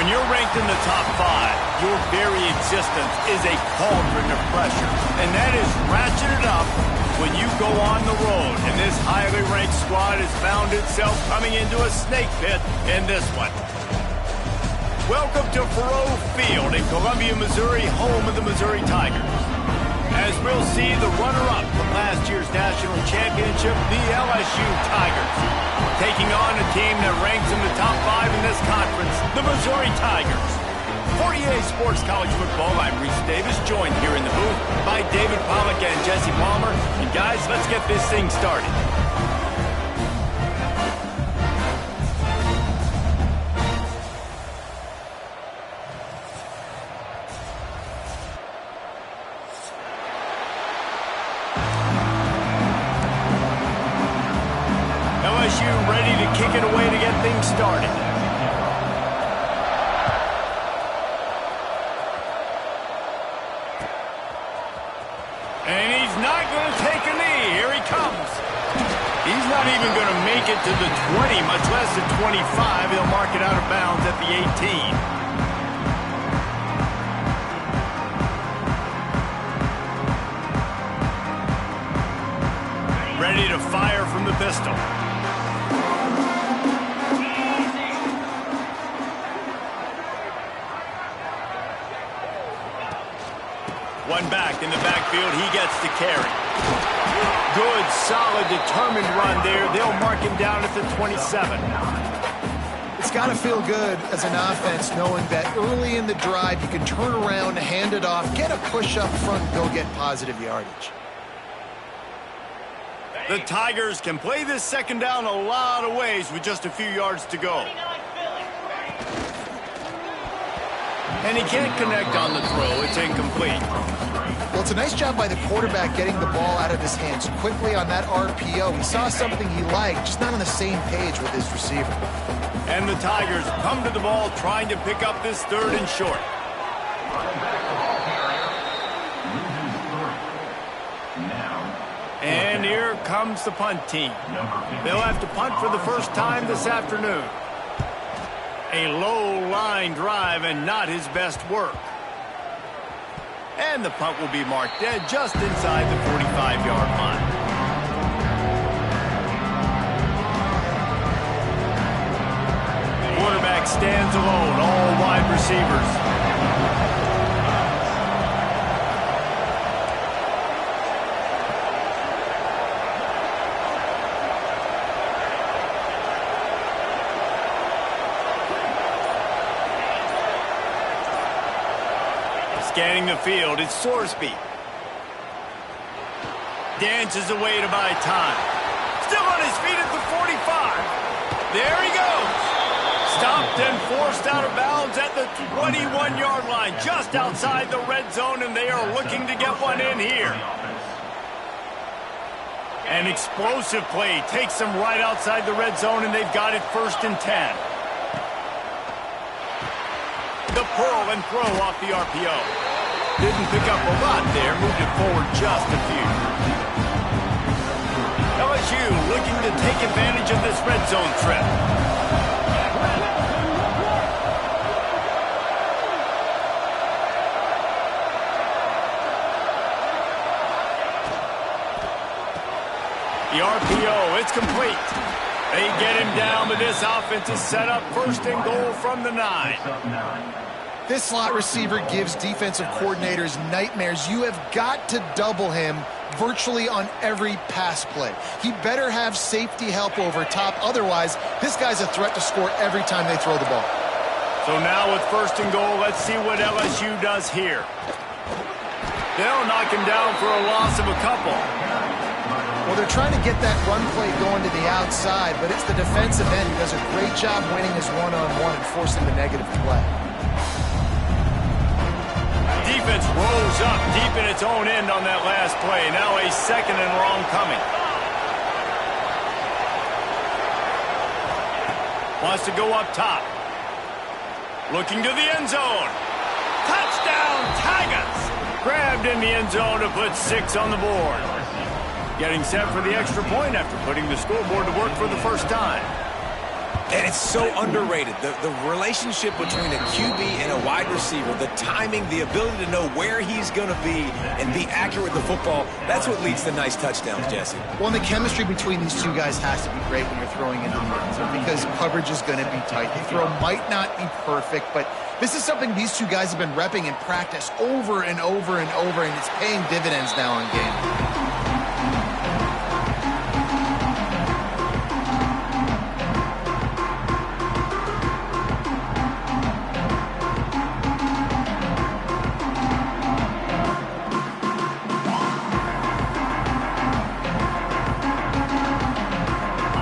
you're ranked in the top 5, your very existence is a cauldron of pressure. And that is ratcheted up when you go on the road. And this highly ranked squad has found itself coming into a snake pit in this one. Welcome to Faurot Field in Columbia, Missouri, home of the Missouri Tigers. As we'll see the runner-up from last year's national championship, the LSU Tigers, taking on a team that ranks in the top 5 in this conference, the Missouri Tigers. 48 Sports College Football, I'm Reese Davis, joined here in the booth by David Pollack and Jesse Palmer. And guys, let's get this thing started. LSU ready to kick it away to get things started. And he's not going to take a knee. Here he comes. He's not even going to make it to the 20, much less the 25. He'll mark it out of bounds at the 18. Ready to fire from the pistol. One back in the backfield, he gets to carry. Good, solid, determined run there. They'll mark him down at the 27. It's got to feel good as an offense knowing that early in the drive you can turn around, hand it off, get a push up front, and go get positive yardage. The Tigers can play this second down a lot of ways with just a few yards to go. And he can't connect on the throw. It's incomplete. Well, it's a nice job by the quarterback getting the ball out of his hands quickly on that RPO. He saw something he liked, just not on the same page with his receiver. And the Tigers come to the ball trying to pick up this 3rd and short. And here comes the punt team. They'll have to punt for the first time this afternoon. A low line drive and not his best work. And the punt will be marked dead just inside the 45-yard line. Quarterback stands alone, all wide receivers. Scanning the field, it's Sorsby. Dances away to buy time. Still on his feet at the 45. There he goes. Stopped and forced out of bounds at the 21-yard line, just outside the red zone, and they are looking to get one in here. An explosive play takes them right outside the red zone, and they've got it 1st and 10. The curl and throw off the RPO. Didn't pick up a lot there, moved it forward just a few. LSU looking to take advantage of this red zone trip. The RPO, it's complete. They get him down, but this offense is set up 1st and goal from the 9. This slot receiver gives defensive coordinators nightmares. You have got to double him virtually on every pass play. He better have safety help over top. Otherwise, this guy's a threat to score every time they throw the ball. So now with 1st and goal, let's see what LSU does here. They'll knock him down for a loss of a couple. Well, they're trying to get that run play going to the outside, but it's the defensive end who does a great job winning his one-on-one and forcing the negative play. Defense rolls up deep in its own end on that last play. Now a 2nd and long coming. Wants to go up top. Looking to the end zone. Touchdown, Tigers! Grabbed in the end zone to put 6 on the board. Getting set for the extra point after putting the scoreboard to work for the first time. And it's so underrated. The relationship between a QB and a wide receiver, the timing, the ability to know where he's going to be and be accurate with the football, that's what leads to nice touchdowns, Jesse. Well, and the chemistry between these two guys has to be great when you're throwing into the end zone because coverage is going to be tight. The throw might not be perfect, but this is something these two guys have been repping in practice over and over and over, and it's paying dividends now in game.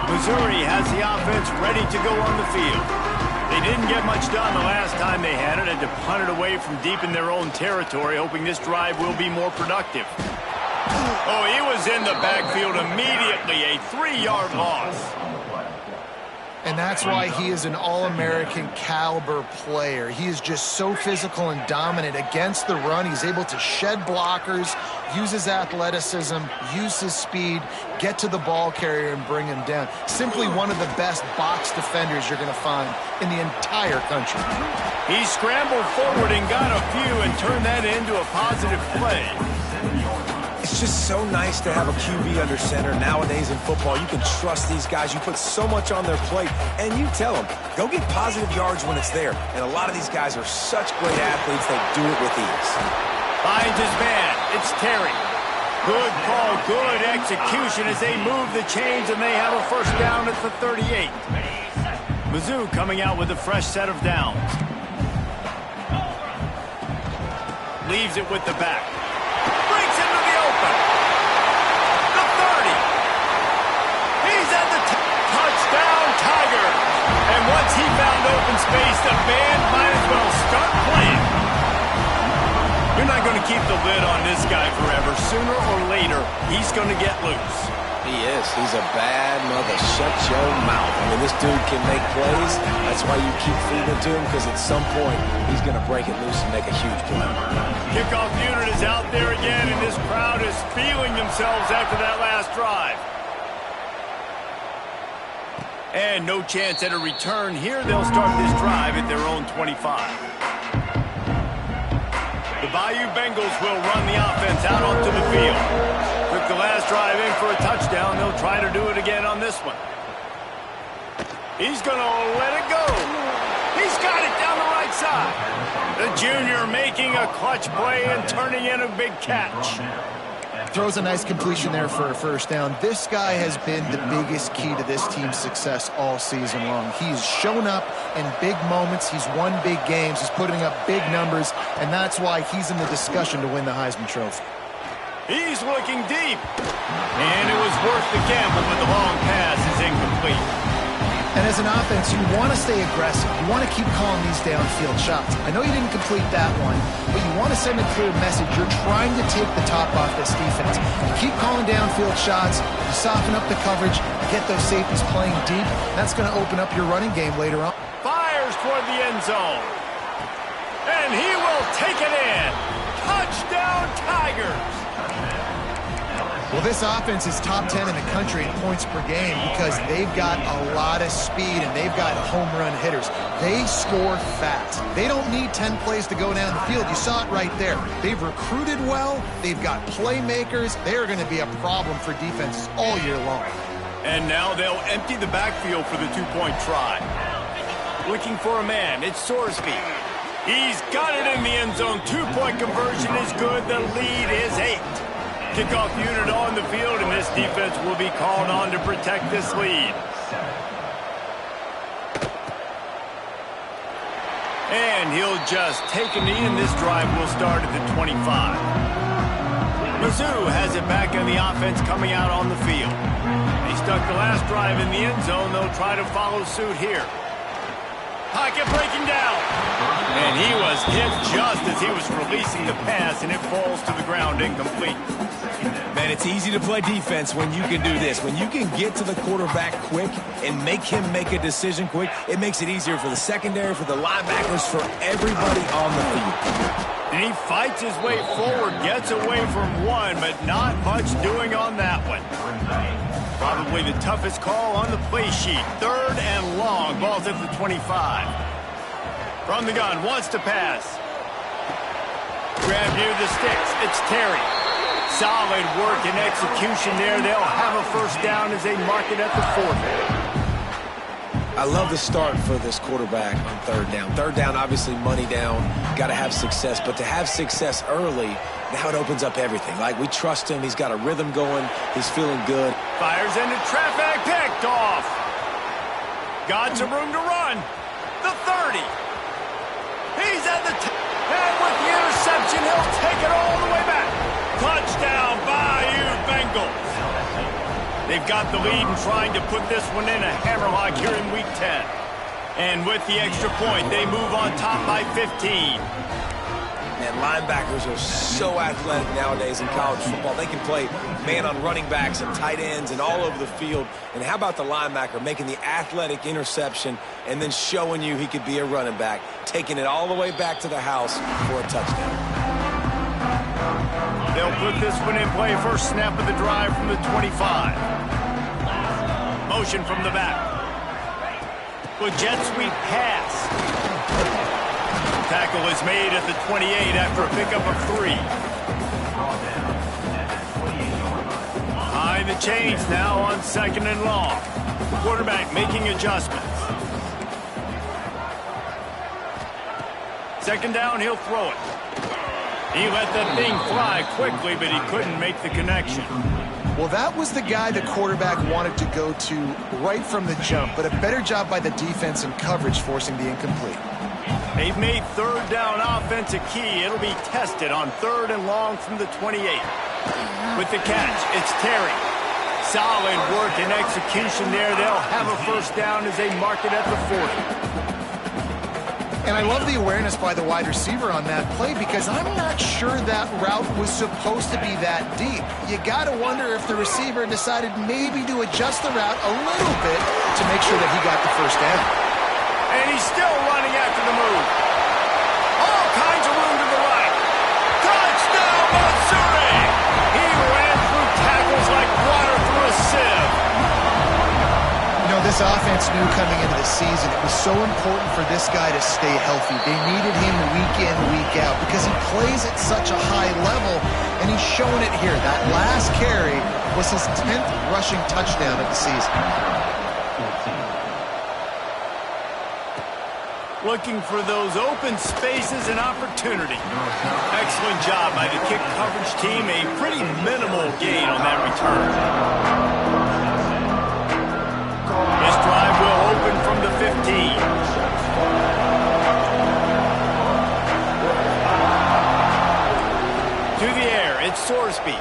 Missouri has the offense ready to go on the field. They didn't get much done the last time they had it, and to punt it away from deep in their own territory, hoping this drive will be more productive. Oh, he was in the backfield immediately, a 3-yard loss. And that's why he is an All-American caliber player. He is just so physical and dominant against the run. He's able to shed blockers, use his athleticism, use his speed, get to the ball carrier and bring him down. Simply one of the best box defenders you're going to find in the entire country. He scrambled forward and got a few and turned that into a positive play. It's just so nice to have a QB under center nowadays in football. You can trust these guys. You put so much on their plate, and you tell them, go get positive yards when it's there. And a lot of these guys are such great athletes, they do it with ease. Finds his man. It's Terry. Good call, good execution as they move the chains, and they have a first down at the 38. Mizzou coming out with a fresh set of downs. Leaves it with the back. Breaks into the open. The 30. He's at the touchdown, Tiger. And once he found open space, the band might as well start playing. You're not going to keep the lid on this guy forever. Sooner or later, he's going to get loose. He is. He's a bad mother. Shut your mouth. I mean, this dude can make plays. That's why you keep feeding it to him, because at some point, he's going to break it loose and make a huge play. Kickoff unit is out there again, and this crowd is feeling themselves after that last drive. And no chance at a return here. They'll start this drive at their own 25. The Bayou Bengals will run the offense out onto the field. Took the last drive in for a touchdown. They'll try to do it again on this one. He's going to let it go. He's got it down the right side. The junior making a clutch play and turning in a big catch. Throws a nice completion there for a first down. This guy has been the biggest key to this team's success all season long. He's shown up in big moments. He's won big games. He's putting up big numbers, and that's why he's in the discussion to win the Heisman Trophy. He's looking deep. And it was worth the gamble, but the long pass is incomplete. And as an offense, you want to stay aggressive. You want to keep calling these downfield shots. I know you didn't complete that one, but you want to send a clear message. You're trying to take the top off this defense. You keep calling downfield shots, you soften up the coverage, you get those safeties playing deep. That's going to open up your running game later on. Fires toward the end zone. And he will take it in. Touchdown, Tigers. Well, this offense is top 10 in the country in points per game because they've got a lot of speed and they've got home run hitters. They score fast. They don't need 10 plays to go down the field. You saw it right there. They've recruited well. They've got playmakers. They are going to be a problem for defenses all year long. And now they'll empty the backfield for the two-point try. Looking for a man. It's Sorsby. He's got it in the end zone. Two-point conversion is good. The lead is 8. Kickoff unit on the field, and this defense will be called on to protect this lead. And he'll just take a knee, and this drive will start at the 25. Mizzou has it back on the offense coming out on the field. They stuck the last drive in the end zone. They'll try to follow suit here. Pocket breaking down. And he was hit just as he was releasing the pass, and it falls to the ground incomplete. Man, it's easy to play defense when you can do this. When you can get to the quarterback quick and make him make a decision quick, it makes it easier for the secondary, for the linebackers, for everybody on the field. And he fights his way forward, gets away from one, but not much doing on that one. Probably the toughest call on the play sheet. 3rd and long. Ball's at the 25. From the gun, wants to pass. Grab near the sticks. It's Terry. Solid work and execution there. They'll have a first down as they mark it at the 40. I love the start for this quarterback on 3rd down. 3rd down, obviously money down. Got to have success. But to have success early, now it opens up everything. Like, we trust him. He's got a rhythm going. He's feeling good. Fires into traffic. Picked off. Got some room to run. The 30. He's at the and with the interception, he'll take it all the way back. Touchdown, Bayou Bengals. They've got the lead and trying to put this one in a hammerlock here in Week 10. And with the extra point, they move on top by 15. Man, linebackers are so athletic nowadays in college football. They can play man on running backs and tight ends and all over the field. And how about the linebacker making the athletic interception and then showing you he could be a running back, taking it all the way back to the house for a touchdown. They'll put this one in play. First snap of the drive from the 25. Motion from the back. With jet sweep pass. Tackle is made at the 28 after a pickup of 3. Behind the chains now on 2nd and long. Quarterback making adjustments. 2nd down, he'll throw it. He let that thing fly quickly, but he couldn't make the connection. Well, that was the guy the quarterback wanted to go to right from the jump, but a better job by the defense and coverage forcing the incomplete. They've made 3rd down offense a key. It'll be tested on 3rd and long from the 28. With the catch, it's Terry. Solid work and execution there. They'll have a first down as they mark it at the 40. And I love the awareness by the wide receiver on that play because I'm not sure that route was supposed to be that deep. You got to wonder if the receiver decided maybe to adjust the route a little bit to make sure that he got the first down. And he's still running after the move. All kinds of room to the right. Touchdown, Missouri! He ran through tackles like water through a sieve. You know, this offense knew coming into the season it was so important for this guy to stay healthy. They needed him week in, week out because he plays at such a high level, and he's showing it here. That last carry was his 10th rushing touchdown of the season. Looking for those open spaces and opportunity. Excellent job by the kick coverage team. A pretty minimal gain on that return. This drive will open from the 15. To the air, it's Sorsby.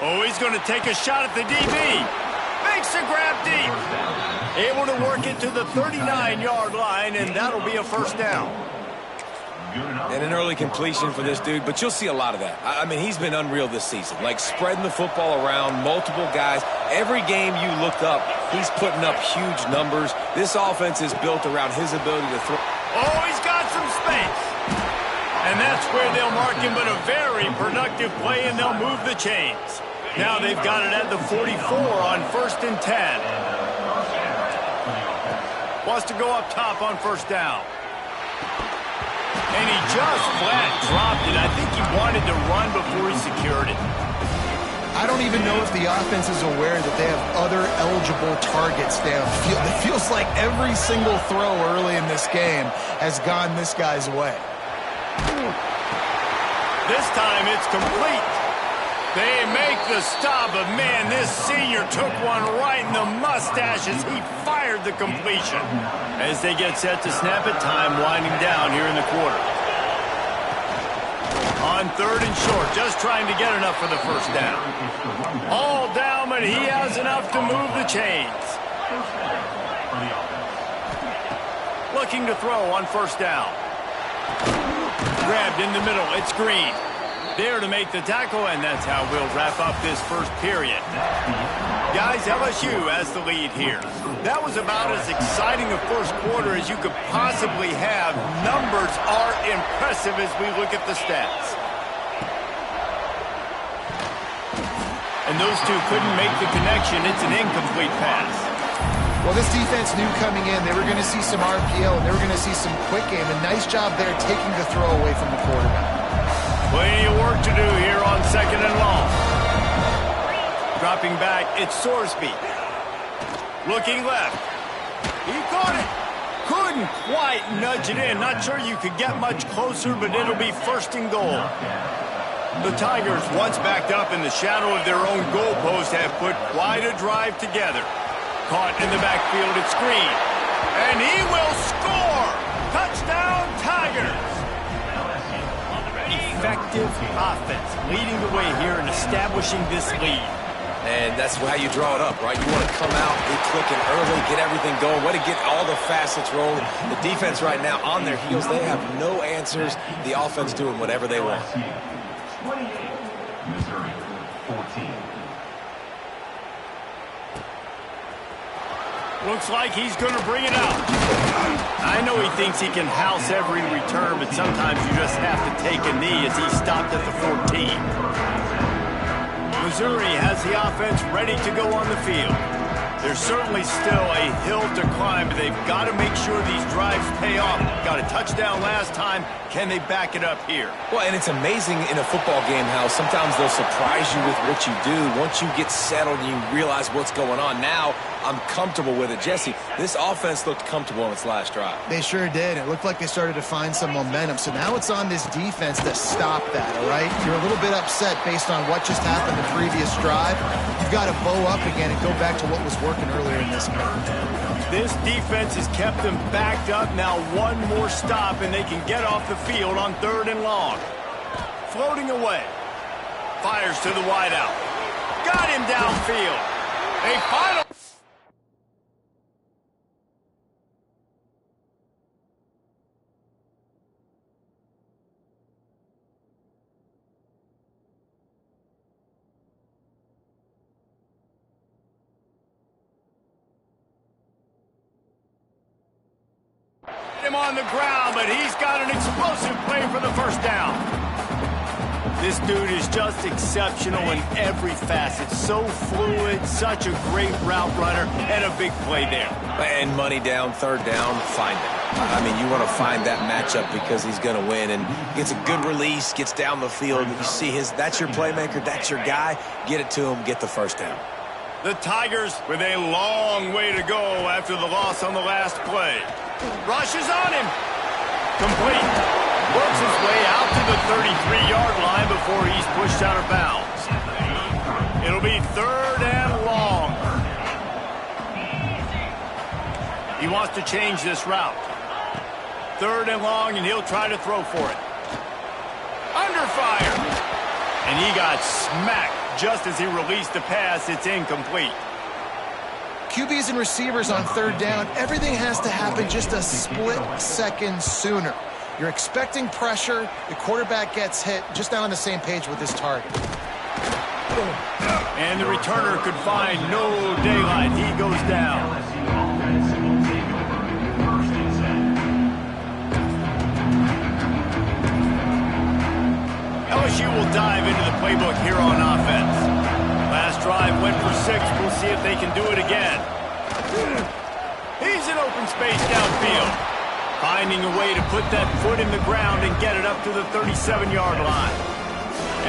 Oh, he's going to take a shot at the DB. Makes a grab deep. Able to work it to the 39-yard line, and that'll be a first down. And an early completion for this dude, but you'll see a lot of that. I mean, he's been unreal this season, like spreading the football around, multiple guys. Every game you look up, he's putting up huge numbers. This offense is built around his ability to throw. Oh, he's got some space. And that's where they'll mark him, but a very productive play, and they'll move the chains. Now they've got it at the 44 on 1st and 10. Wants to go up top on first down. And he just flat dropped it. I think he wanted to run before he secured it. I don't even know if the offense is aware that they have other eligible targets downfield. It feels like every single throw early in this game has gone this guy's way. This time it's complete. They make the stop, but man, this senior took one right in the mustache as he fired the completion. As they get set to snap it, time winding down here in the quarter. On 3rd and short, just trying to get enough for the first down. All down, but he has enough to move the chains. Looking to throw on first down. Grabbed in the middle, it's Green. There to make the tackle, and that's how we'll wrap up this first period. Guys, LSU has the lead here. That was about as exciting a first quarter as you could possibly have. Numbers are impressive as we look at the stats. And those two couldn't make the connection. It's an incomplete pass. Well, this defense knew coming in they were going to see some RPO, and they were going to see some quick game. A nice job there taking the throw away from the quarterback. Plenty of work to do here on 2nd and long. Dropping back, it's Sorsby. Looking left. He caught it. Couldn't quite nudge it in. Not sure you could get much closer, but it'll be 1st and goal. The Tigers, once backed up in the shadow of their own goalpost, have put quite a drive together. Caught in the backfield at screen. And he will score! Touchdown, Tigers! Effective offense, leading the way here and establishing this lead. And that's how you draw it up, right? You want to come out, be clicking early, get everything going, way to get all the facets rolling. The defense right now on their heels, they have no answers. The offense doing whatever they want. 28, Missouri, 14. Looks like he's going to bring it out. I know he thinks he can house every return, but sometimes you just have to take a knee as he stopped at the 14. Missouri has the offense ready to go on the field. There's certainly still a hill to climb, but they've got to make sure these drives pay off. Got a touchdown last time. Can they back it up here? Well, and it's amazing in a football game how sometimes they'll surprise you with what you do. Once you get settled and you realize what's going on, now I'm comfortable with it. Jesse, this offense looked comfortable on its last drive. They sure did. It looked like they started to find some momentum. So now it's on this defense to stop that, all right? You're a little bit upset based on what just happened the previous drive. You've got to bow up again and go back to what was working earlier in this game. This defense has kept them backed up. Now one more stop, and they can get off the field on 3rd and long. Floating away. Fires to the wideout. Got him downfield. A final... him on the ground, but he's got an explosive play for the 1st down. This dude is just exceptional in every facet. So fluid, such a great route runner, and a big play there. And money down, 3rd down, find it. I mean, you want to find that matchup because he's going to win, and gets a good release, gets down the field. You see that's your playmaker, that's your guy. Get it to him, get the 1st down. The Tigers with a long way to go after the loss on the last play. Rushes on him. Complete. Works his way out to the 33-yard line before he's pushed out of bounds. It'll be 3rd and long. He wants to change this route. 3rd and long, and he'll try to throw for it. Under fire. And he got smacked just as he released the pass. It's incomplete. QBs and receivers on 3rd down, everything has to happen just a split second sooner. You're expecting pressure, the quarterback gets hit, just not on the same page with his target. And the returner could find no daylight. He goes down. LSU will dive into the playbook here on offense. Last drive went for 6. We'll see if they can do it again. He's in open space downfield. Finding a way to put that foot in the ground and get it up to the 37-yard line.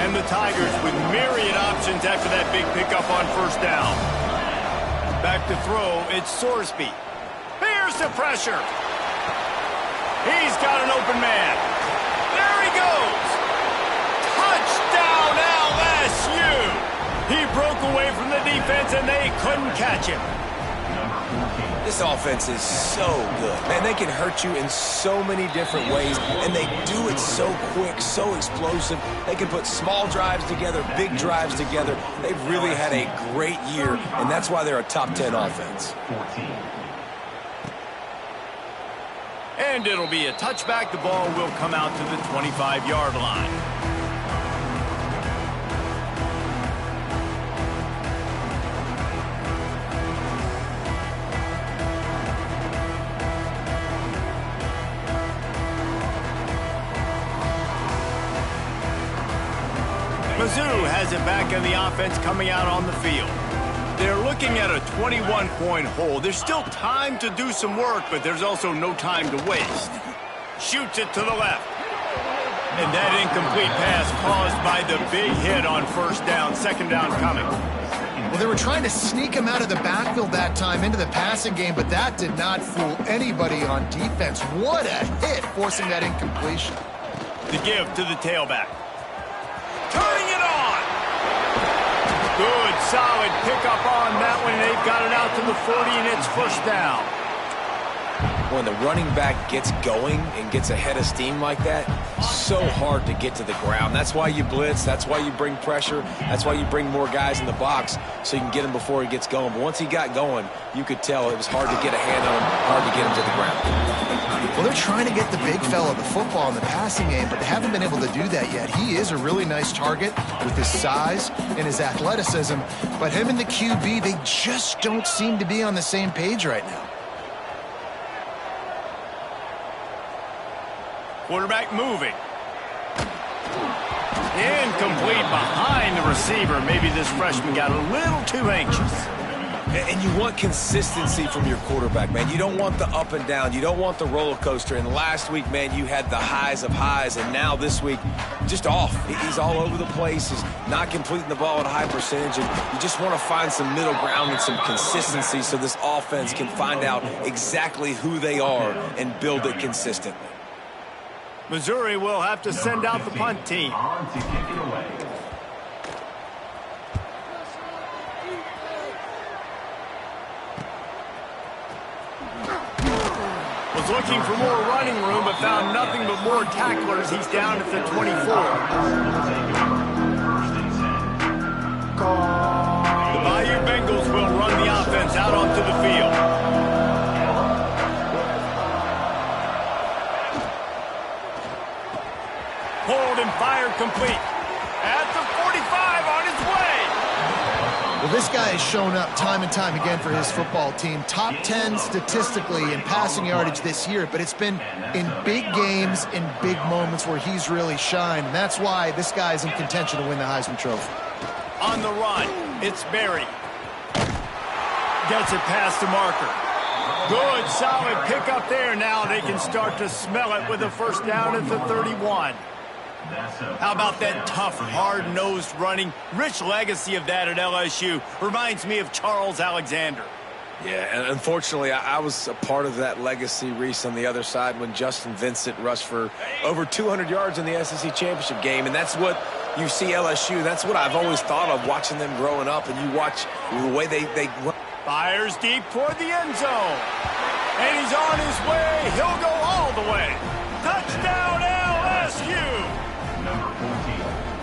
And the Tigers with myriad options after that big pickup on 1st down. Back to throw, it's Sorsby. Bears the pressure. He's got an open man. There he goes. Touchdown LSU. He broke away from the defense, and they couldn't catch him. This offense is so good. Man, they can hurt you in so many different ways, and they do it so quick, so explosive. They can put small drives together, big drives together. They've really had a great year, and that's why they're a top 10 offense. 14. And it'll be a touchback. The ball will come out to the 25-yard line. Mizzou has it back in the offense coming out on the field. They're looking at a 21-point hole. There's still time to do some work, but there's also no time to waste. Shoots it to the left. And that incomplete pass caused by the big hit on first down. Second down coming. Well, they were trying to sneak him out of the backfield that time into the passing game, but that did not fool anybody on defense. What a hit, forcing that incompletion. The give to the tailback. Turning it on. Good, solid pickup on that one. They've got it out to the 40, and it's first down. When the running back gets going and gets ahead of steam like that, so hard to get to the ground. That's why you blitz. That's why you bring pressure. That's why you bring more guys in the box so you can get him before he gets going. But once he got going, you could tell it was hard to get a hand on him, hard to get him to the ground. Well, they're trying to get the big fella the football in the passing game, but they haven't been able to do that yet. He is a really nice target with his size and his athleticism, but him and the QB, they just don't seem to be on the same page right now. Quarterback moving. Incomplete behind the receiver. Maybe this freshman got a little too anxious. And you want consistency from your quarterback, man. You don't want the up and down. You don't want the roller coaster. And last week, man, you had the highs of highs. And now this week, just off. He's all over the place. He's not completing the ball at a high percentage. And you just want to find some middle ground and some consistency so this offense can find out exactly who they are and build it consistently. Missouri will have to send out the punt team. Was looking for more running room, but found nothing but more tacklers. He's down at the 24. The Bayou Bengals will run the offense out onto the field. Hold and fire complete. At the 45 on his way. Well, this guy has shown up time and time again for his football team. Top 10 statistically in passing yardage this year, but it's been in big games, in big moments where he's really shined. And that's why this guy is in contention to win the Heisman Trophy. On the run, it's Berry. Gets it past the marker. Good, solid pickup there. Now they can start to smell it with a first down at the 31. How about that tough, hard-nosed running? Rich legacy of that at LSU. Reminds me of Charles Alexander. Yeah, and unfortunately, I was a part of that legacy, Reese, on the other side when Justin Vincent rushed for over 200 yards in the SEC championship game, and that's what you see LSU. That's what I've always thought of watching them growing up, and you watch the way they run. Fires deep toward the end zone. And he's on his way. He'll go all the way. Touchdown, LSU!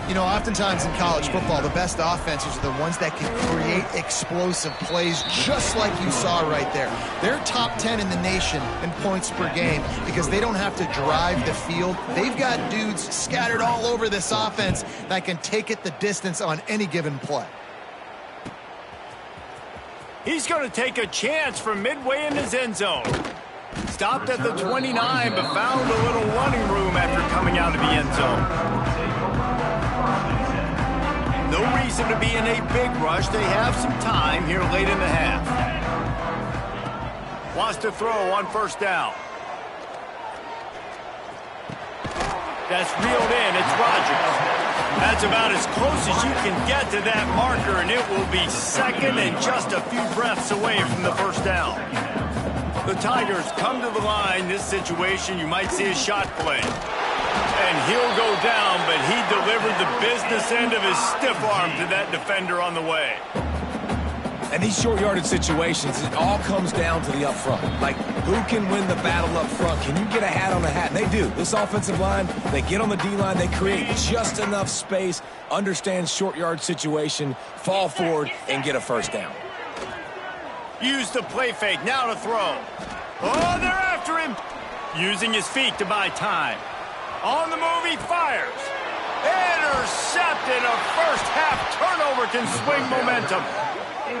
You know, oftentimes in college football, the best offenses are the ones that can create explosive plays, just like you saw right there. They're top 10 in the nation in points per game because they don't have to drive the field. They've got dudes scattered all over this offense that can take it the distance on any given play. He's going to take a chance from midway in his end zone. Stopped at the 29, but found a little running room after coming out of the end zone. No reason to be in a big rush. They have some time here late in the half. Wants to throw on first down. That's reeled in. It's Rodgers. That's about as close as you can get to that marker, and it will be second and just a few breaths away from the first down. The Tigers come to the line. This situation, you might see a shot play. And he'll go down, but he delivered the business end of his stiff arm to that defender on the way. And these short yardage situations, it all comes down to the up front. Like, who can win the battle up front? Can you get a hat on a hat? They do. This offensive line, they get on the D-line, they create just enough space, understand short yard situation, fall forward, and get a first down. Use the play fake, now to throw. Oh, they're after him. Using his feet to buy time. On the move, he fires. Intercepted. A first-half turnover can swing momentum.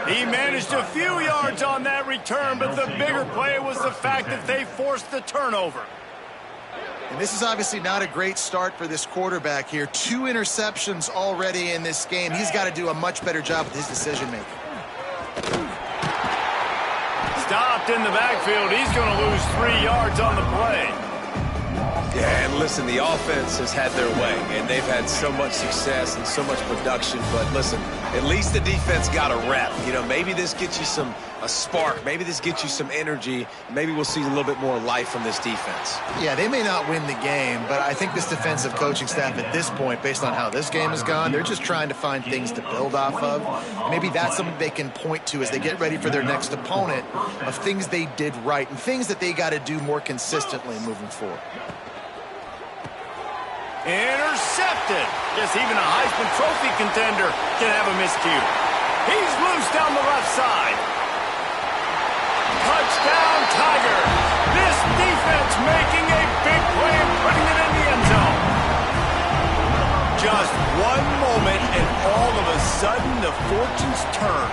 He managed a few yards on that return, but the bigger play was the fact that they forced the turnover. And this is obviously not a great start for this quarterback here. 2 interceptions already in this game. He's got to do a much better job with his decision-making. Stopped in the backfield. He's going to lose 3 yards on the play. Yeah, and listen, the offense has had their way, and they've had so much success and so much production. But listen, at least the defense got a rep. You know, maybe this gets you a spark. Maybe this gets you some energy. Maybe we'll see a little bit more life from this defense. Yeah, they may not win the game, but I think this defensive coaching staff at this point, based on how this game has gone, they're just trying to find things to build off of. And maybe that's something they can point to as they get ready for their next opponent of things they did right and things that they got to do more consistently moving forward. Intercepted. Yes, even a Heisman Trophy contender can have a miscue. He's loose down the left side. Touchdown, Tiger. This defense making a big play and putting it in the end zone. Just one moment, and all of a sudden, the fortunes turn.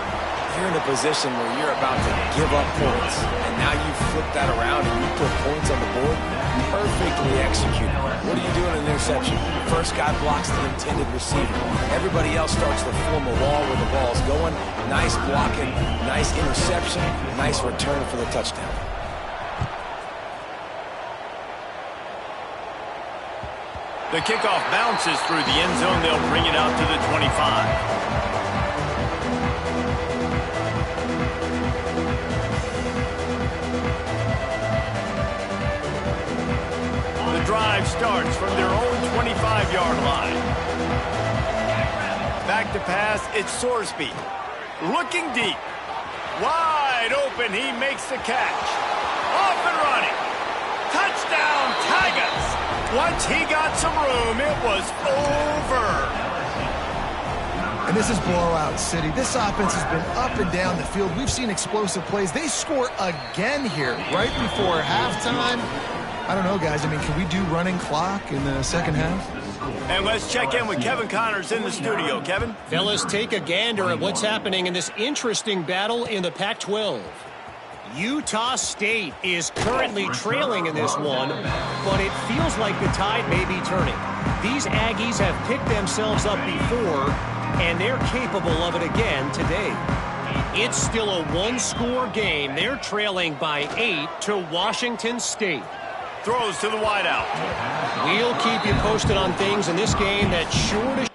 You're in a position where you're about to give up points, and now you flip that around and you put points on the board. Perfectly executed. What are you doing in an interception? First guy blocks the intended receiver. Everybody else starts to form a wall where the ball's going. Nice blocking, nice interception, nice return for the touchdown. The kickoff bounces through the end zone. They'll bring it out to the 25. Drive starts from their own 25-yard line. Back to pass, it's Sorsby. Looking deep. Wide open, he makes the catch. Off and running. Touchdown, Tigers. Once he got some room, it was over. And this is blowout city. This offense has been up and down the field. We've seen explosive plays. They score again here right before halftime. I don't know, guys. I mean, can we do running clock in the second half? And let's check in with Kevin Connors in the studio. Kevin? Fellas, take a gander at what's happening in this interesting battle in the Pac-12. Utah State is currently trailing in this one, but it feels like the tide may be turning. These Aggies have picked themselves up before, and they're capable of it again today. It's still a one-score game. They're trailing by 8 to Washington State. Throws to the wideout. We'll keep you posted on things in this game that's sure to...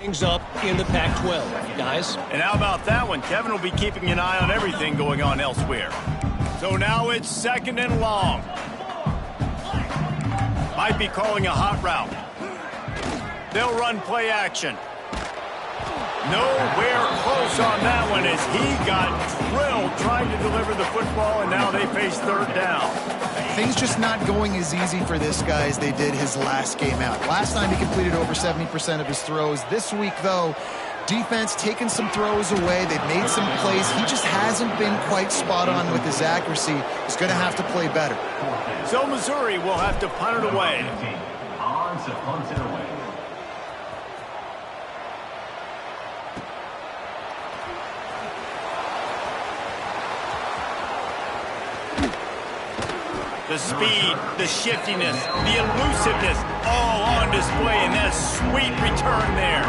things up in the Pac-12, guys. And how about that one? Kevin will be keeping an eye on everything going on elsewhere. So now it's second and long. Might be calling a hot route. They'll run play action. Nowhere close on that one as he got drilled trying to deliver the football, and now they face third down. Things just not going as easy for this guy as they did his last game out. Last time he completed over 70% of his throws. This week, though, defense taking some throws away. They've made some plays. He just hasn't been quite spot on with his accuracy. He's going to have to play better. So Missouri will have to punt it away. On to punt it away. The speed, the shiftiness, the elusiveness, all on display, and that sweet return there.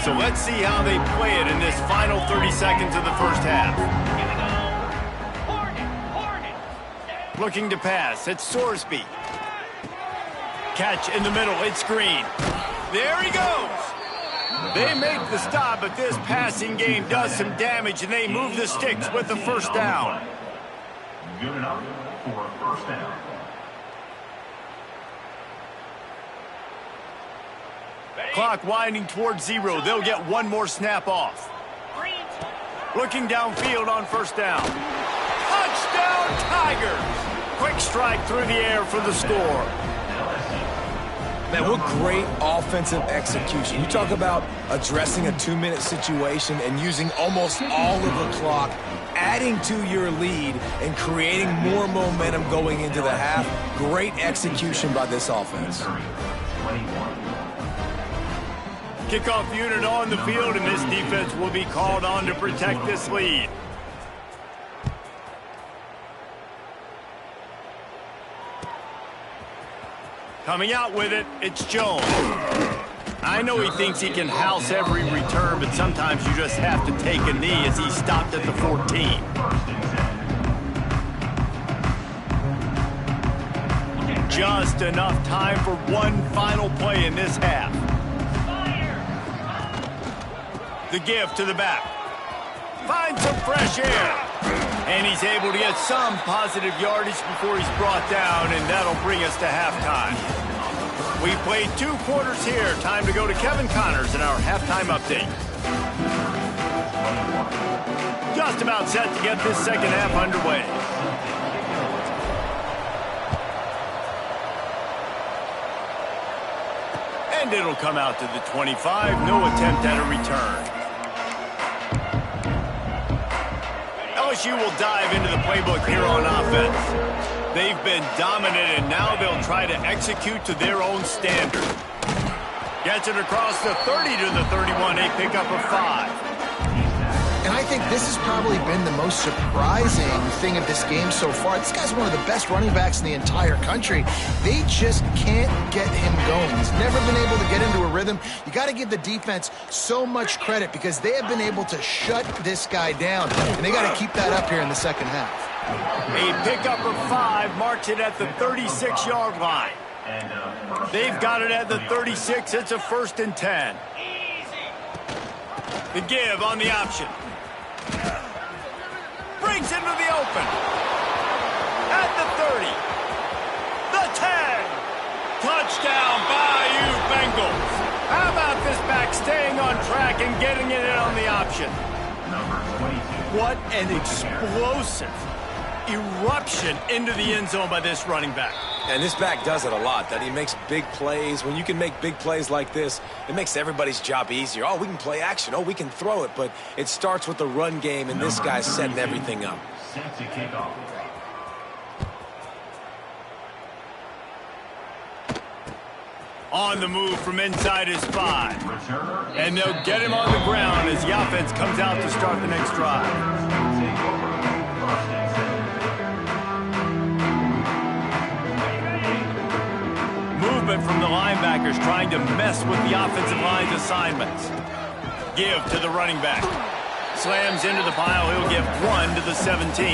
So let's see how they play it in this final 30 seconds of the first half. Looking to pass, it's Sorsby. Catch in the middle, it's Green. There he goes. They make the stop, but this passing game does some damage, and they move the sticks with the first down. Good enough for a first down. Clock winding towards 0. They'll get one more snap off. Looking downfield on first down. Touchdown, Tigers! Quick strike through the air for the score. Man, what great offensive execution. You talk about addressing a 2-minute situation and using almost all of the clock, adding to your lead and creating more momentum going into the half. Great execution by this offense. 21. Kickoff unit on the field, and this defense will be called on to protect this lead. Coming out with it, it's Jones. I know he thinks he can house every return, but sometimes you just have to take a knee as he stopped at the 14. Just enough time for one final play in this half. The give to the back. Finds some fresh air. And he's able to get some positive yardage before he's brought down, and that'll bring us to halftime. We played 2 quarters here. Time to go to Kevin Connors in our halftime update. Just about set to get this second half underway. And it'll come out to the 25. No attempt at a return. LSU will dive into the playbook here on offense. They've been dominant, and now they'll try to execute to their own standard. Gets it across the 30 to the 31. They pick up a 5. And I think this has probably been the most surprising thing of this game so far. This guy's one of the best running backs in the entire country. They just can't get him going. He's never been able to get into a rhythm. You got to give the defense so much credit because they have been able to shut this guy down. And they got to keep that up here in the second half. A pickup of 5 marks it at the 36-yard line. They've got it at the 36. It's a 1st and 10. The give on the option. Brings into the open. At the 30. The 10. Touchdown, Bayou Bengals. How about this back staying on track and getting it in on the option? What an explosive eruption into the end zone by this running back. And this back does it a lot, that he makes big plays. When you can make big plays like this, it makes everybody's job easier. Oh, we can play action. Oh, we can throw it. But it starts with the run game, and this guy's setting everything up. Set to kick off. On the move from inside his 5. And they'll get him on the ground as the offense comes out to start the next drive. Movement from the linebackers trying to mess with the offensive line's assignments. Give to the running back. Slams into the pile. He'll give 1 to the 17.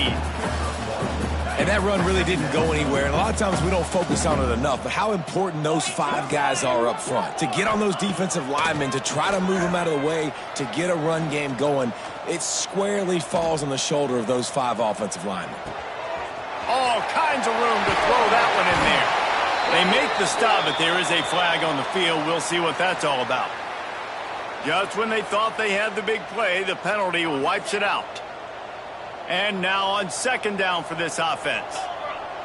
And that run really didn't go anywhere. And a lot of times we don't focus on it enough, but how important those 5 guys are up front. To get on those defensive linemen, to try to move them out of the way, to get a run game going, it squarely falls on the shoulder of those 5 offensive linemen. All kinds of room to throw that one in there. They make the stop, but there is a flag on the field. We'll see what that's all about. Just when they thought they had the big play, the penalty wipes it out. And now on 2nd down for this offense.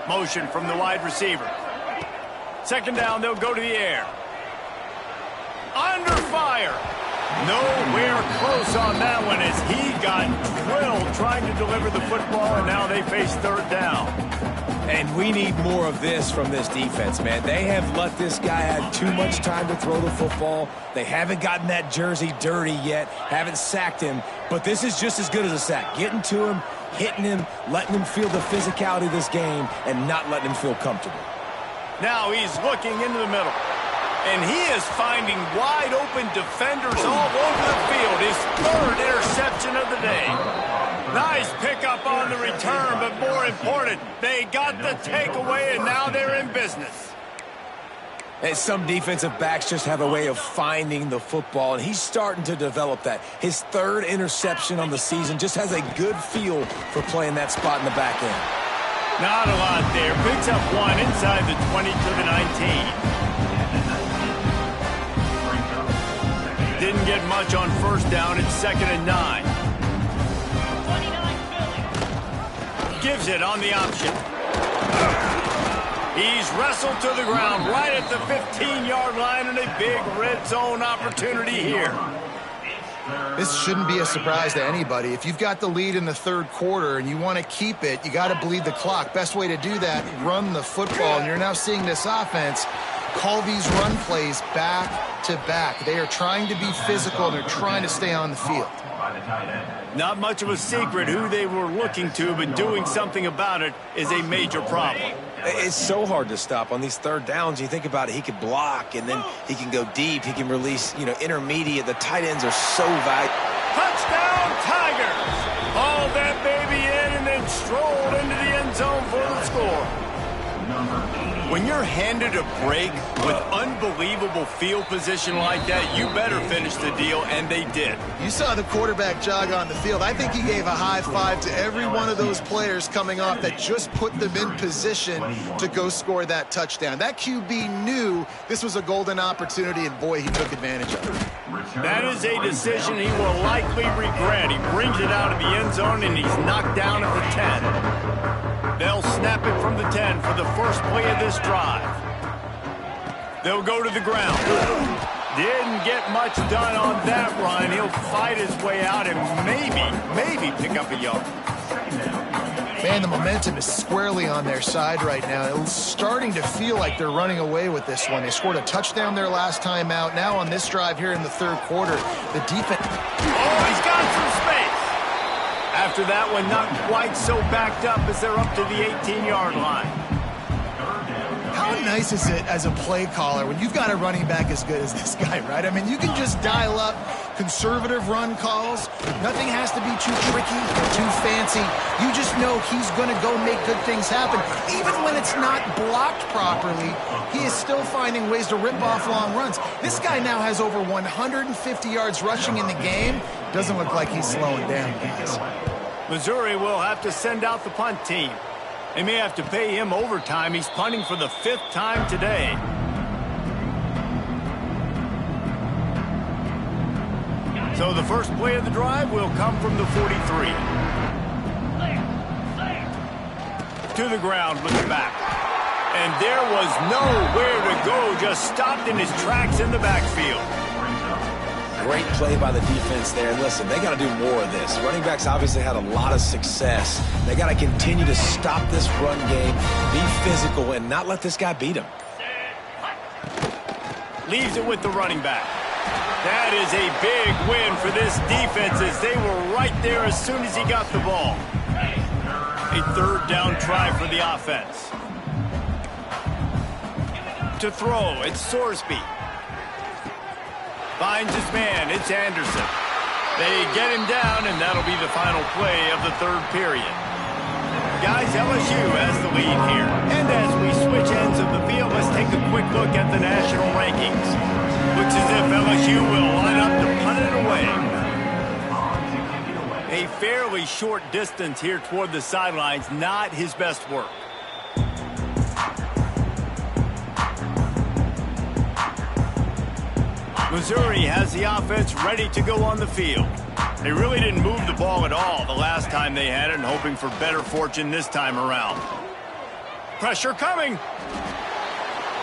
Motion from the wide receiver. 2nd down, they'll go to the air. Under fire. Nowhere close on that one as he got drilled trying to deliver the football, and now they face 3rd down. And we need more of this from this defense, man. They have let this guy have too much time to throw the football. They haven't gotten that jersey dirty yet, haven't sacked him. But this is just as good as a sack. Getting to him, hitting him, letting him feel the physicality of this game, and not letting him feel comfortable. Now he's looking into the middle. And he is finding wide-open defenders all over the field. His 3rd interception of the day. Nice pickup on the return, but more important, they got the takeaway, and now they're in business. And some defensive backs just have a way of finding the football, and he's starting to develop that. His third interception on the season, just has a good feel for playing that spot in the back end. Not a lot there. Picks up one inside the 20 to the 19. Didn't get much on first down. It's 2nd and 9. Gives it on the option. He's wrestled to the ground right at the 15-yard line, and a big red zone opportunity here. This shouldn't be a surprise to anybody. If you've got the lead in the third quarter and you want to keep it, you got to bleed the clock. Best way to do that, run the football. And you're now seeing this offense call these run plays back to back. They are trying to be physical, and they're trying to stay on the field. Not much of a secret who they were looking to, but doing something about it is a major problem. It's so hard to stop on these third downs. You think about it, he could block, and then he can go deep. He can release, intermediate. The tight ends are so valuable. Touchdown, Tigers! Hauled that baby in and then strolled into the end zone for the score. When you're handed a break with unbelievable field position like that, you better finish the deal, and they did. You saw the quarterback jog on the field. I think he gave a high five to every one of those players coming off that just put them in position to go score that touchdown. That QB knew this was a golden opportunity, and boy, he took advantage of it. That is a decision he will likely regret. He brings it out of the end zone, and he's knocked down at the 10. They'll snap it from the 10 for the first play of this drive. They'll go to the ground. Didn't get much done on that run. He'll fight his way out and maybe pick up a yard. Man, the momentum is squarely on their side right now. It's starting to feel like they're running away with this one. They scored a touchdown their last time out. Now on this drive here in the third quarter, the defense... Oh, he's got some space. After that one, not quite so backed up as they're up to the 18-yard line. How nice is it as a play caller when you've got a running back as good as this guy, right? I mean, you can just dial up conservative run calls. Nothing has to be too tricky or too fancy. You just know he's going to go make good things happen. Even when it's not blocked properly, he is still finding ways to rip off long runs. This guy now has over 150 yards rushing in the game. Doesn't look like he's slowing down, guys. Missouri will have to send out the punt team. They may have to pay him overtime. He's punting for the 5th time today. So the first play of the drive will come from the 43. To the ground, looking back. And there was nowhere to go, just stopped in his tracks in the backfield. Great play by the defense there. And listen, they got to do more of this. Running backs obviously had a lot of success. They got to continue to stop this run game, be physical, and not let this guy beat him. Leaves it with the running back. That is a big win for this defense as they were right there as soon as he got the ball. A third down try for the offense. To throw, it's Sorsby. Finds his man, it's Anderson. They get him down, and that'll be the final play of the third period. Guys, LSU has the lead here. And as we switch ends of the field, let's take a quick look at the national rankings. Looks as if LSU will line up to punt it away. A fairly short distance here toward the sidelines, not his best work. Missouri has the offense ready to go on the field. They really didn't move the ball at all the last time they had it, and hoping for better fortune this time around. Pressure coming.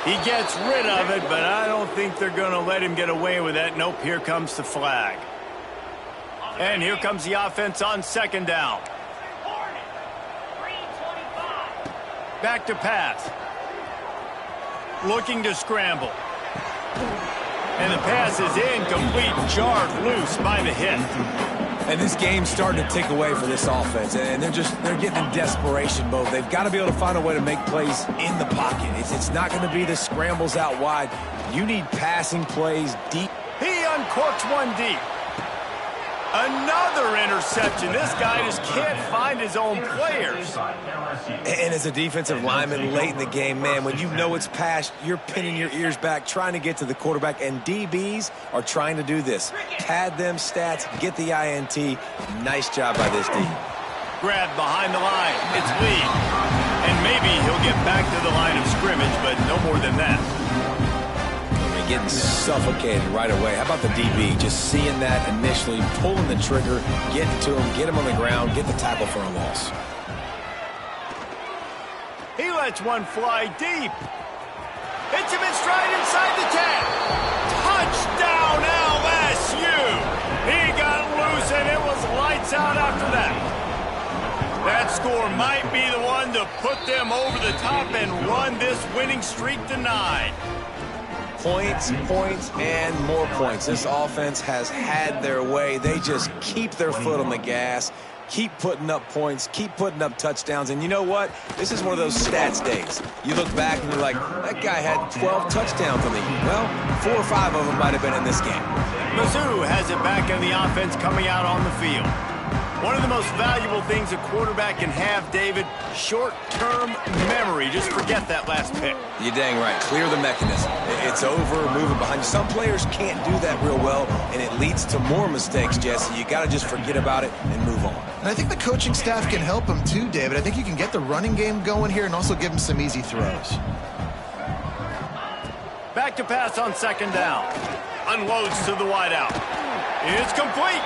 He gets rid of it, but I don't think they're going to let him get away with that. Nope, here comes the flag. And here comes the offense on 2nd down. Back to pass. Looking to scramble. And the pass is incomplete, jarred loose by the hit. And this game's starting to tick away for this offense, and they're getting in desperation mode. They've got to be able to find a way to make plays in the pocket. It's not going to be the scrambles out wide. You need passing plays deep. He uncorks one deep. Another interception. This guy just can't find his own players. And as a defensive lineman late in the game, man, when you know it's past, you're pinning your ears back, trying to get to the quarterback, and DBs are trying to do this. Pad them stats, get the INT. Nice job by this D. Grab behind the line. It's Lee. And maybe he'll get back to the line of scrimmage, but no more than that. Getting suffocated right away. How about the DB? Just seeing that initially, pulling the trigger, getting to him, get him on the ground, get the tackle for a loss. He lets one fly deep. Hits him in stride inside the 10. Touchdown LSU. He got loose and it was lights out after that. That score might be the one to put them over the top and run this winning streak to 9. Points, points, and more points. This offense has had their way. They just keep their foot on the gas, keep putting up points, keep putting up touchdowns. And you know what? This is one of those stats days. You look back and you're like, that guy had 12 touchdowns on the year. Well, 4 or 5 of them might have been in this game. Mizzou has it back in the offense coming out on the field. One of the most valuable things a quarterback can have, David, short-term memory. Just forget that last pick. You're dang right. Clear the mechanism. It's over, moving behind you. Some players can't do that real well, and it leads to more mistakes, Jesse. You got to just forget about it and move on. And I think the coaching staff can help him too, David. I think you can get the running game going here and also give him some easy throws. Back to pass on second down. Unloads to the wideout. It's complete.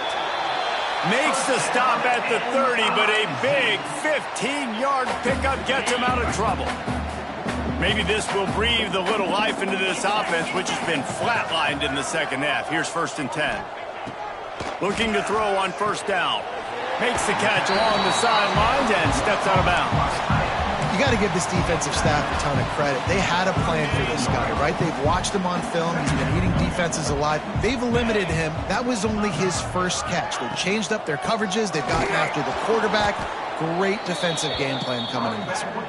Makes the stop at the 30, but a big 15-yard pickup gets him out of trouble. Maybe this will breathe a little life into this offense, which has been flatlined in the second half. Here's 1st and 10. Looking to throw on first down. Makes the catch along the sidelines and steps out of bounds. You got to give this defensive staff a ton of credit. They had a plan for this guy, right? They've watched him on film. He's been eating defenses alive. They've limited him. That was only his first catch. They've changed up their coverages. They've gotten after the quarterback. Great defensive game plan coming in this one.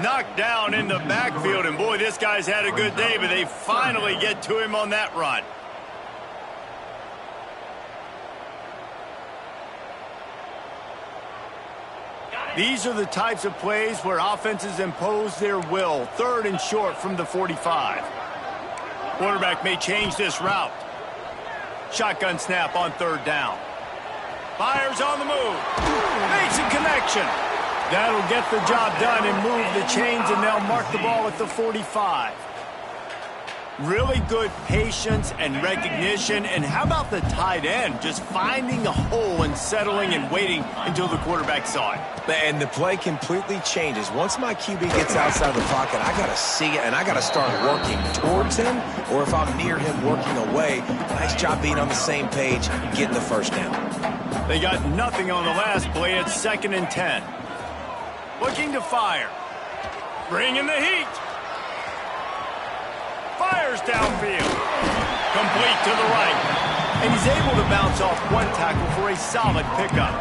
Knocked down in the backfield, and boy, this guy's had a good day, but they finally get to him on that run. These are the types of plays where offenses impose their will. 3rd and short from the 45. Quarterback may change this route. Shotgun snap on 3rd down. Fires on the move. Makes a connection. That'll get the job done and move the chains, and they'll mark the ball at the 45. Really good patience and recognition. And how about the tight end? Just finding a hole and settling and waiting until the quarterback saw it. And the play completely changes. Once my QB gets outside the pocket, I got to see it, and I got to start working towards him, or if I'm near him, working away. Nice job being on the same page, getting the first down. They got nothing on the last play. It's 2nd and 10. Looking to fire. Bring in the heat. Fires downfield. Complete to the right. And he's able to bounce off one tackle for a solid pickup.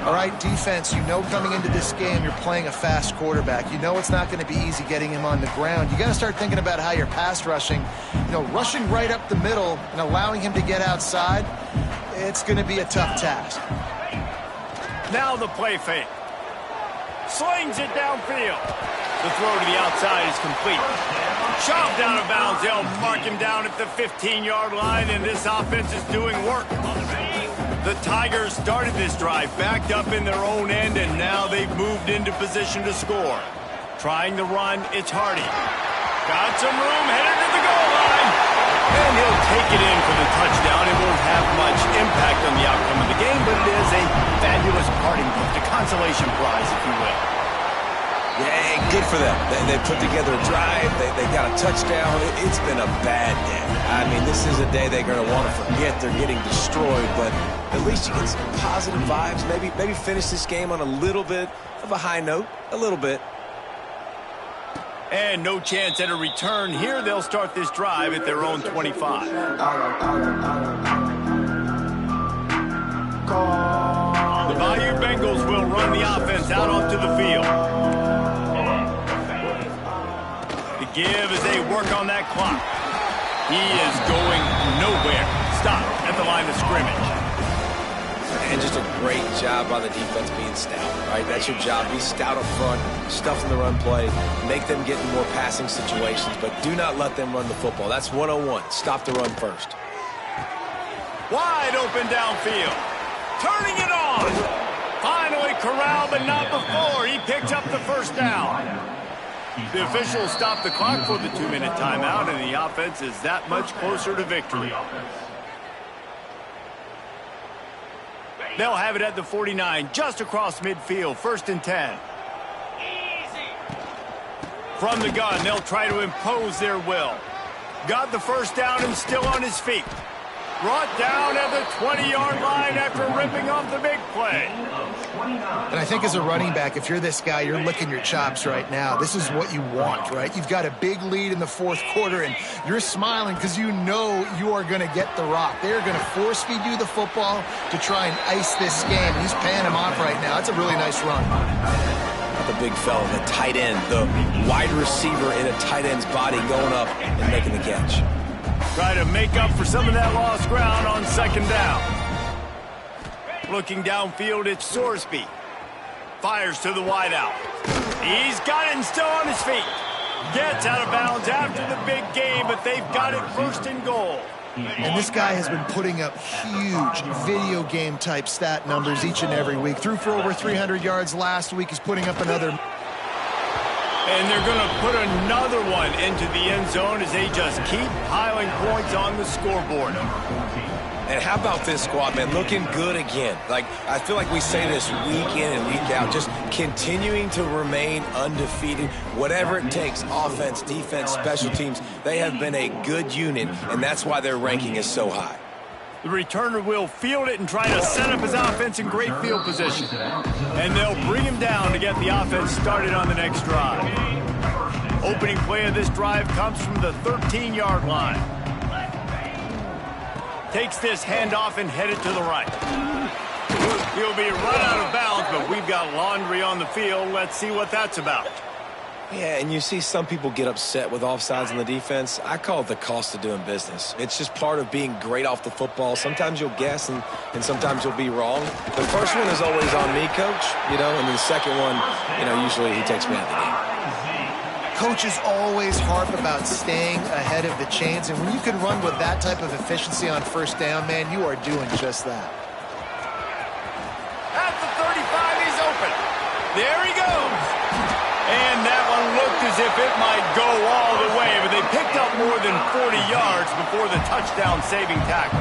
All right, defense, you know coming into this game you're playing a fast quarterback. You know it's not going to be easy getting him on the ground. You got to start thinking about how you're pass rushing. You know, rushing right up the middle and allowing him to get outside, it's going to be a tough task. Now the play fake. Slings it downfield. The throw to the outside is complete. Shoved out of bounds. They'll mark him down at the 15-yard line, and this offense is doing work. The Tigers started this drive backed up in their own end, and now they've moved into position to score. Trying to run, it's Hardy. Got some room, headed to the goal line. And he'll take it in for the touchdown. It won't have much impact on the outcome of the game, but it is a fabulous parting gift, a consolation prize, if you will. Yeah, good for them. They put together a drive. They got a touchdown. It's been a bad day. I mean, this is a day they're going to want to forget. They're getting destroyed, but at least you get some positive vibes. Maybe finish this game on a little bit of a high note. A little bit. And no chance at a return here. They'll start this drive at their own 25. The Bayou Bengals will run the offense out onto the field. The give as they work on that clock. He is going nowhere. Stop at the line of scrimmage. And just a great job by the defense being stout, right? That's your job. Be stout up front, stuff in the run play, make them get in more passing situations, but do not let them run the football. That's 101. Stop the run first. Wide open downfield. Turning it on. Finally corralled, but not before. He picked up the first down. The officials stopped the clock for the 2-minute timeout, and the offense is that much closer to victory. They'll have it at the 49, just across midfield, 1st and 10. From the gun, they'll try to impose their will. Got the first down and still on his feet. Brought down at the 20-yard line after ripping off the big play. And I think as a running back, if you're this guy, you're licking your chops right now. This is what you want, right? You've got a big lead in the 4th quarter, and you're smiling because you know you are going to get the rock. They're going to force-feed you the football to try and ice this game. He's paying him off right now. That's a really nice run. The big fella, the tight end, the wide receiver in a tight end's body going up and making the catch. Try to make up for some of that lost ground on 2nd down. Looking downfield, it's Sorsby. Fires to the wideout. He's got it and still on his feet. Gets out of bounds after the big game, but they've got it 1st and goal. And this guy has been putting up huge video game type stat numbers each and every week. Threw for over 300 yards last week. He's putting up another. And they're going to put another one into the end zone as they just keep piling points on the scoreboard. And how about this squad, man? Looking good again. Like, I feel like we say this week in and week out, just continuing to remain undefeated. Whatever it takes, offense, defense, special teams, they have been a good unit, and that's why their ranking is so high. The returner will field it and try to set up his offense in great field position. And they'll bring him down to get the offense started on the next drive. Opening play of this drive comes from the 13-yard line. Takes this handoff and headed to the right. He'll be run out of bounds, but we've got laundry on the field. Let's see what that's about. Yeah, and you see some people get upset with offsides on the defense. I call it the cost of doing business. It's just part of being great off the football. Sometimes you'll guess and sometimes you'll be wrong. The first one is always on me, Coach, and then the second one, usually he takes me out of the game. Coaches always harp about staying ahead of the chains, and when you can run with that type of efficiency on 1st down, man, you are doing just that. At the 35, he's open. There he goes. And that one looked as if it might go all the way, but they picked up more than 40 yards before the touchdown-saving tackle.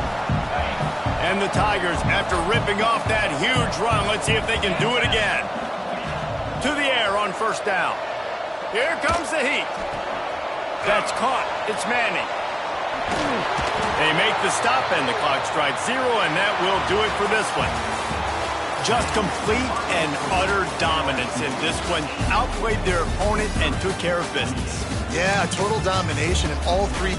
And the Tigers, after ripping off that huge run, let's see if they can do it again. To the air on 1st down. Here comes the heat. That's caught. It's Manning. They make the stop, and the clock strikes 0, and that will do it for this one. Just complete and utter dominance in this one. Outplayed their opponent and took care of business. Yeah, total domination in all 3.